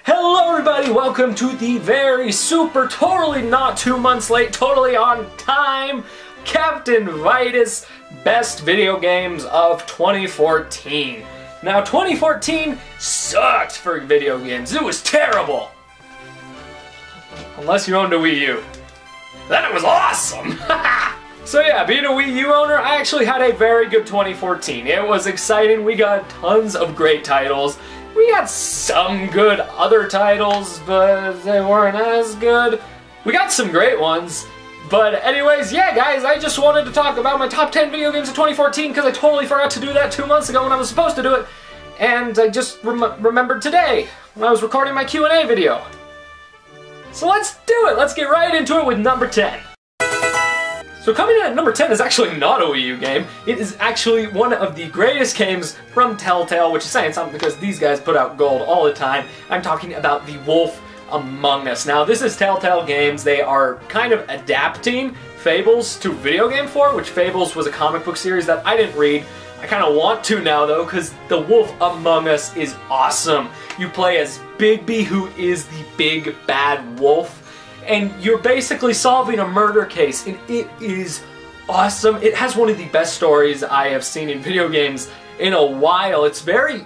Hello everybody, welcome to the very super totally not 2 months late, totally on time Captain Vitus Best Video Games of 2014. Now 2014 sucked for video games, it was terrible. Unless you owned a Wii U. Then it was awesome! So yeah, being a Wii U owner, I actually had a very good 2014. It was exciting, we got tons of great titles. We got some good other titles, but they weren't as good. We got some great ones. But anyways, yeah guys, I just wanted to talk about my top 10 video games of 2014 because I totally forgot to do that 2 months ago when I was supposed to do it. And I just remembered today when I was recording my Q&A video. So let's do it! Let's get right into it with number 10. So coming in at number 10 is actually not a Wii U game. It is actually one of the greatest games from Telltale, which is saying something because these guys put out gold all the time. I'm talking about The Wolf Among Us. Now this is Telltale Games. They are kind of adapting Fables to video game form, which Fables was a comic book series that I didn't read. I kind of want to now though, because The Wolf Among Us is awesome. You play as Bigby, who is the big bad wolf. And you're basically solving a murder case, and it is awesome. It has one of the best stories I have seen in video games in a while. It's very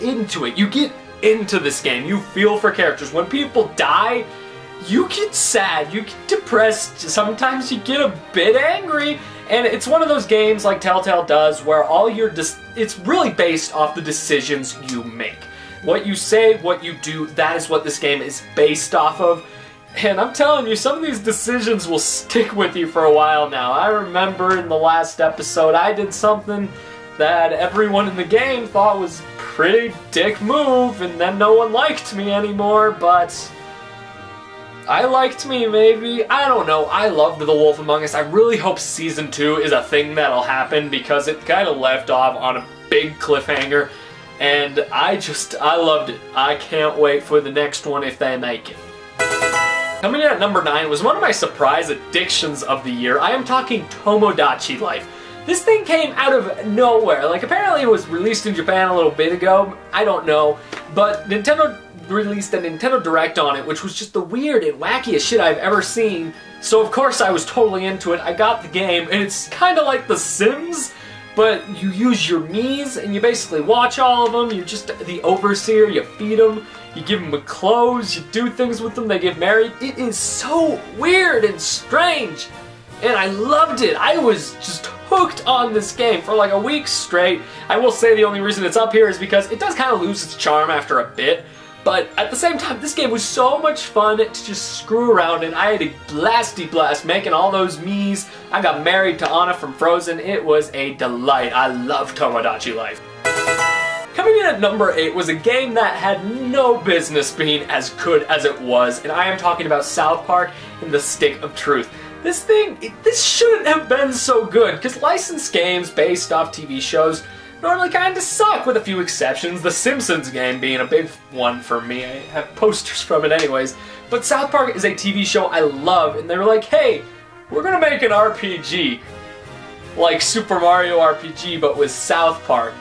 into it. You get into this game. You feel for characters. When people die, you get sad. You get depressed. Sometimes you get a bit angry. And it's one of those games like Telltale does where all your it's really based off the decisions you make. What you say, what you do, that is what this game is based off of. And I'm telling you, some of these decisions will stick with you for a while now. I remember in the last episode I did something that everyone in the game thought was a pretty dick move, and then no one liked me anymore, but I liked me maybe. I don't know. I loved The Wolf Among Us. I really hope Season 2 is a thing that'll happen because it kind of left off on a big cliffhanger, and I loved it. I can't wait for the next one if they make it. Coming in at number 9 was one of my surprise addictions of the year. I am talking Tomodachi Life. This thing came out of nowhere. Like, apparently it was released in Japan a little bit ago. I don't know. But Nintendo released a Nintendo Direct on it, which was just the weird and wackiest shit I've ever seen. So of course I was totally into it. I got the game, and it's kind of like The Sims, but you use your Miis, and you basically watch all of them. You're just the overseer, you feed them. You give them clothes, you do things with them, they get married. It is so weird and strange, and I loved it. I was just hooked on this game for like a week straight. I will say the only reason it's up here is because it does kind of lose its charm after a bit, but at the same time, this game was so much fun to just screw around in. I had a blasty blast making all those Miis. I got married to Anna from Frozen. It was a delight. I love Tomodachi Life. Coming in at number 8 was a game that had no business being as good as it was, and I am talking about South Park and the Stick of Truth. This shouldn't have been so good, because licensed games based off TV shows normally kind of suck, with a few exceptions, the Simpsons game being a big one for me. I have posters from it anyways. But South Park is a TV show I love, and they were like, hey, we're gonna make an RPG, like Super Mario RPG, but with South Park.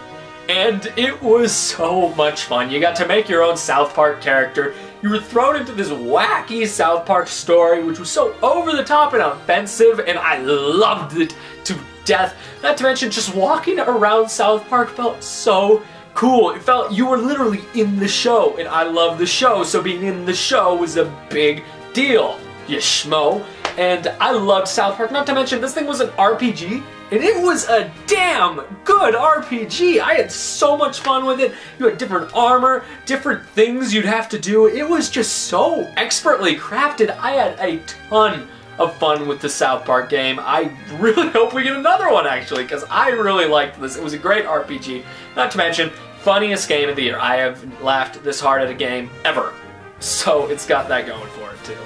And it was so much fun. You got to make your own South Park character. You were thrown into this wacky South Park story, which was so over the top and offensive, and I loved it to death. Not to mention, just walking around South Park felt so cool. It felt you were literally in the show, and I love the show, so being in the show was a big deal, you schmo. And I loved South Park. Not to mention, this thing was an RPG, and it was a damn good RPG. I had so much fun with it. You had different armor, different things you'd have to do. It was just so expertly crafted. I had a ton of fun with the South Park game. I really hope we get another one, actually, because I really liked this. It was a great RPG. Not to mention, funniest game of the year. I have laughed this hard at a game ever. So it's got that going for it, too.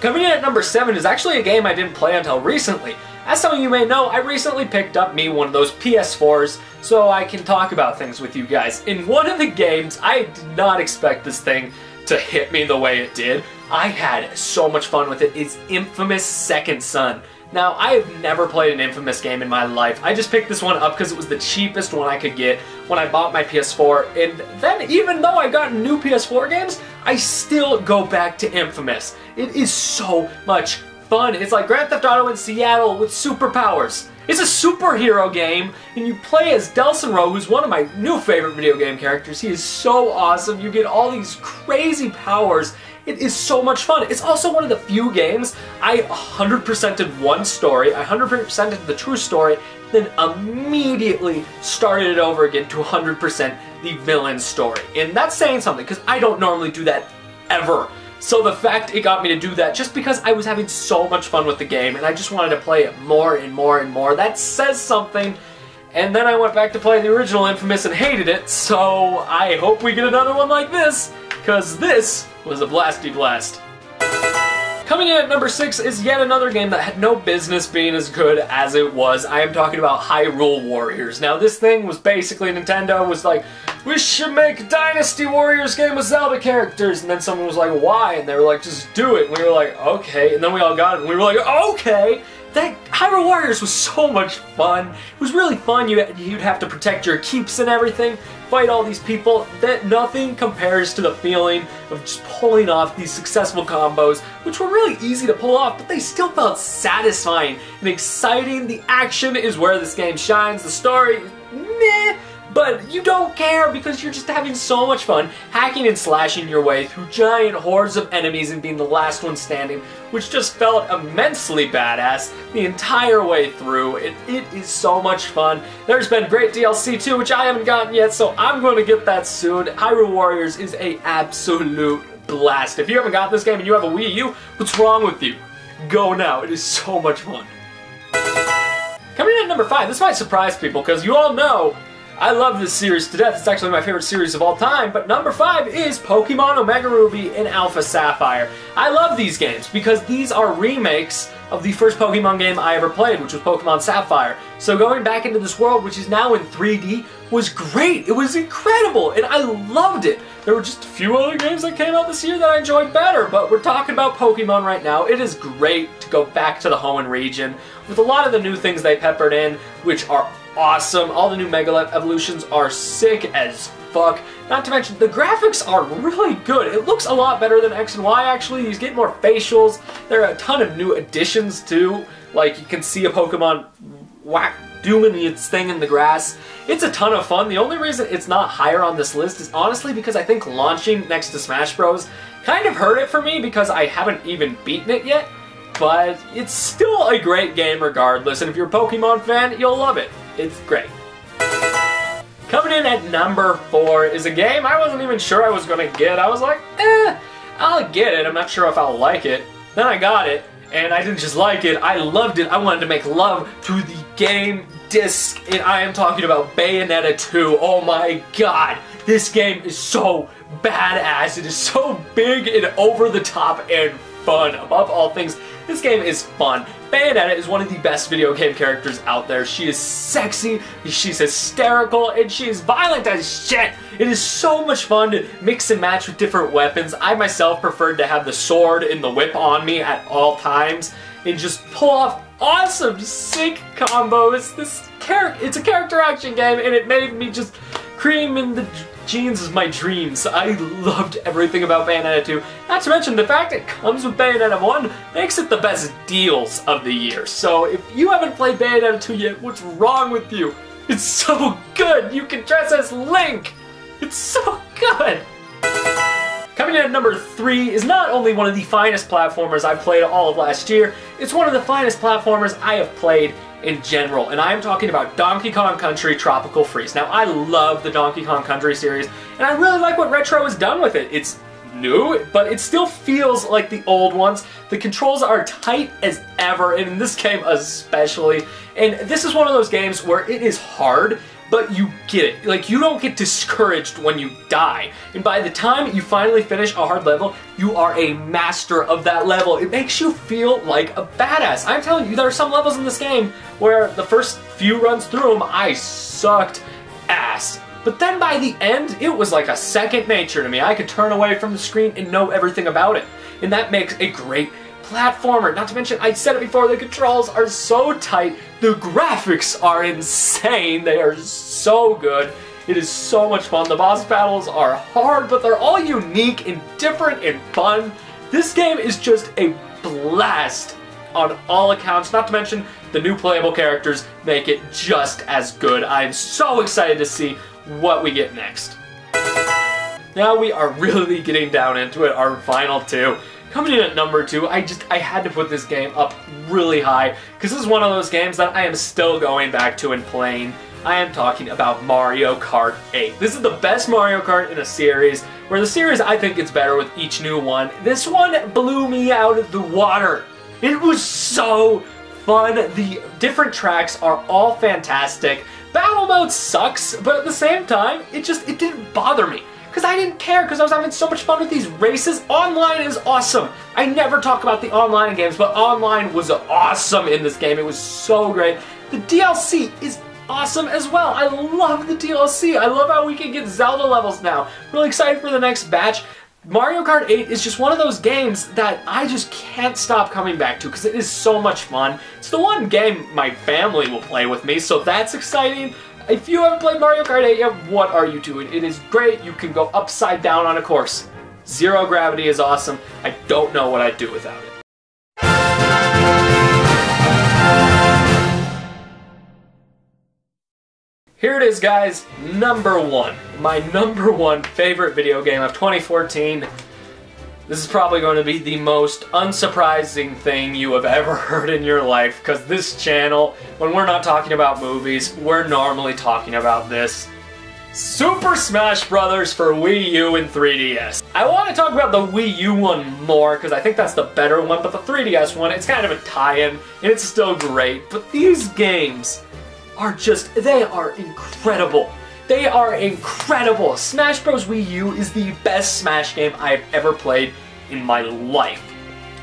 Coming in at number 7 is actually a game I didn't play until recently. As some of you may know, I recently picked up me one of those PS4s so I can talk about things with you guys. In one of the games, I did not expect this thing to hit me the way it did. I had so much fun with it. It's infamous Second Son. Now, I have never played an Infamous game in my life. I just picked this one up because it was the cheapest one I could get when I bought my PS4. And then, even though I've gotten new PS4 games, I still go back to Infamous. It is so much fun. It's like Grand Theft Auto in Seattle with superpowers. It's a superhero game, and you play as Delsinro, who's one of my new favorite video game characters. He is so awesome. You get all these crazy powers. It is so much fun. It's also one of the few games I 100%ed one story, I 100%ed the true story, then immediately started it over again to 100% the villain story. And that's saying something, because I don't normally do that ever. So the fact it got me to do that, just because I was having so much fun with the game, and I just wanted to play it more and more and more, that says something. And then I went back to play the original Infamous and hated it, so I hope we get another one like this, because this was a blasty blast. Coming in at number 6 is yet another game that had no business being as good as it was. I am talking about Hyrule Warriors. Now, this thing was basically, Nintendo was like, we should make a Dynasty Warriors game with Zelda characters. And then someone was like, why? And they were like, just do it. And we were like, okay. And then we all got it, and we were like, okay. That Hyrule Warriors was so much fun. It was really fun. You'd have to protect your keeps and everything, fight all these people. That nothing compares to the feeling of just pulling off these successful combos, which were really easy to pull off, but they still felt satisfying and exciting. The action is where this game shines. The story, meh. But you don't care because you're just having so much fun hacking and slashing your way through giant hordes of enemies and being the last one standing, which just felt immensely badass the entire way through. It is so much fun. There's been great DLC too, which I haven't gotten yet, so I'm going to get that soon. Hyrule Warriors is an absolute blast. If you haven't got this game and you have a Wii U, what's wrong with you? Go now. It is so much fun. Coming in at number 5, this might surprise people because you all know I love this series to death. It's actually my favorite series of all time, but number 5 is Pokemon Omega Ruby and Alpha Sapphire. I love these games because these are remakes of the first Pokemon game I ever played, which was Pokemon Sapphire. So going back into this world, which is now in 3D, was great. It was incredible, and I loved it. There were just a few other games that came out this year that I enjoyed better, but we're talking about Pokemon right now. It is great to go back to the Hoenn region with a lot of the new things they peppered in, which are awesome. All the new Mega Evolutions are sick as fuck. Not to mention, the graphics are really good. It looks a lot better than X and Y, actually. You get more facials. There are a ton of new additions, too. Like, you can see a Pokemon doing its thing in the grass. It's a ton of fun. The only reason it's not higher on this list is honestly because I think launching next to Smash Bros. Kind of hurt it for me because I haven't even beaten it yet. But it's still a great game regardless, and if you're a Pokemon fan, you'll love it. It's great. Coming in at number 4 is a game I wasn't even sure I was going to get. I was like, I'll get it. I'm not sure if I'll like it. Then I got it, and I didn't just like it, I loved it. I wanted to make love to the game disc, and I am talking about Bayonetta 2. Oh my god, this game is so badass. It is so big and over the top and fun. Above all things, this game is fun. Bayonetta is one of the best video game characters out there. She is sexy, she's hysterical, and she is violent as shit. It is so much fun to mix and match with different weapons. I myself preferred to have the sword and the whip on me at all times and just pull off awesome, sick combos. It's a character action game, and it made me just cream in the jeans is my dreams. I loved everything about Bayonetta 2. Not to mention the fact it comes with Bayonetta 1 makes it the best deals of the year. So if you haven't played Bayonetta 2 yet, what's wrong with you? It's so good! You can dress as Link! It's so good! Coming in at number 3 is not only one of the finest platformers I've played all of last year, it's one of the finest platformers I have played in general, and I am talking about Donkey Kong Country Tropical Freeze. Now, I love the Donkey Kong Country series, and I really like what Retro has done with it. It's new, but it still feels like the old ones. The controls are tight as ever, and in this game especially, and this is one of those games where it is hard, but you get it. Like, you don't get discouraged when you die. And by the time you finally finish a hard level, you are a master of that level. It makes you feel like a badass. I'm telling you, there are some levels in this game where the first few runs through them, I sucked ass. But then by the end, it was like a second nature to me. I could turn away from the screen and know everything about it. And that makes a great platformer. Not to mention, I said it before, the controls are so tight. The graphics are insane. They are so good. It is so much fun. The boss battles are hard, but they're all unique and different and fun. This game is just a blast on all accounts. Not to mention, the new playable characters make it just as good. I'm so excited to see what we get next. Now we are really getting down into it, our final two. Coming in at number 2, I had to put this game up really high, because this is one of those games that I am still going back to and playing. I am talking about Mario Kart 8. This is the best Mario Kart in a series, where the series I think gets better with each new one. This one blew me out of the water. It was so fun. The different tracks are all fantastic. Battle mode sucks, but at the same time, it didn't bother me. Because I didn't care, because I was having so much fun with these races. Online is awesome. I never talk about the online games, but online was awesome in this game. It was so great. The DLC is awesome as well. I love the DLC. I love how we can get Zelda levels now. Really excited for the next batch. Mario Kart 8 is just one of those games that I just can't stop coming back to because it is so much fun. It's the one game my family will play with me, so that's exciting. If you haven't played Mario Kart 8 yet, what are you doing? It is great. You can go upside down on a course. Zero gravity is awesome. I don't know what I'd do without it. Here it is, guys. Number 1. My number 1 favorite video game of 2014. This is probably going to be the most unsurprising thing you have ever heard in your life, because this channel, when we're not talking about movies, we're normally talking about this. Super Smash Bros. For Wii U and 3DS. I want to talk about the Wii U one more, because I think that's the better one, but the 3DS one, it's kind of a tie-in, and it's still great. But these games are just, they are incredible. They are incredible. Smash Bros. Wii U is the best Smash game I've ever played in my life.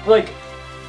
Like,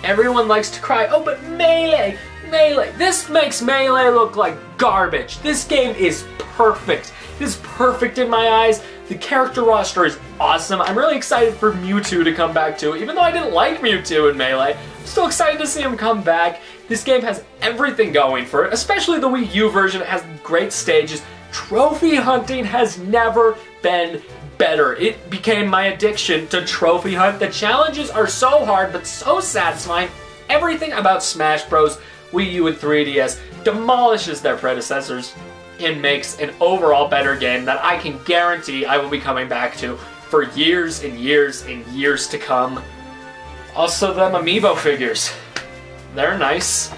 everyone likes to cry, oh, but Melee, Melee. This makes Melee look like garbage. This game is perfect. It is perfect in my eyes. The character roster is awesome. I'm really excited for Mewtwo to come back too. Even though I didn't like Mewtwo in Melee, I'm still excited to see him come back. This game has everything going for it, especially the Wii U version. It has great stages. Trophy hunting has never been better. It became my addiction to trophy hunt. The challenges are so hard but so satisfying. Everything about Smash Bros. Wii U and 3DS demolishes their predecessors and makes an overall better game that I can guarantee I will be coming back to for years and years and years to come. Also, them amiibo figures. They're nice.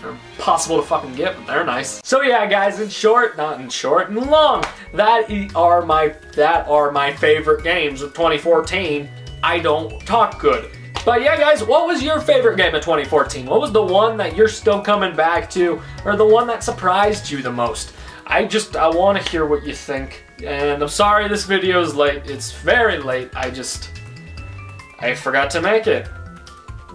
They're impossible to fucking get, but they're nice. So yeah, guys, in short, not in short, in long, that are my favorite games of 2014. I don't talk good. But yeah, guys, what was your favorite game of 2014? What was the one that you're still coming back to, or the one that surprised you the most? I want to hear what you think. And I'm sorry this video is late. It's very late. I forgot to make it.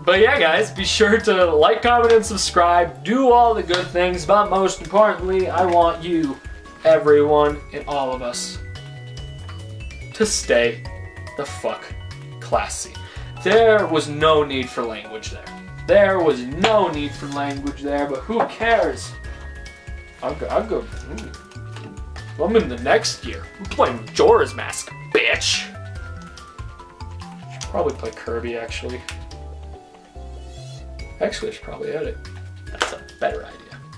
But yeah, guys, be sure to like, comment, and subscribe. Do all the good things, but most importantly, I want you, everyone, and all of us, to stay the fuck classy. There was no need for language there. There was no need for language there, but who cares? I'll go. I'm in the next year. I'm playing Majora's Mask, bitch. Probably play Kirby, actually. Actually, I should probably edit. That's a better idea.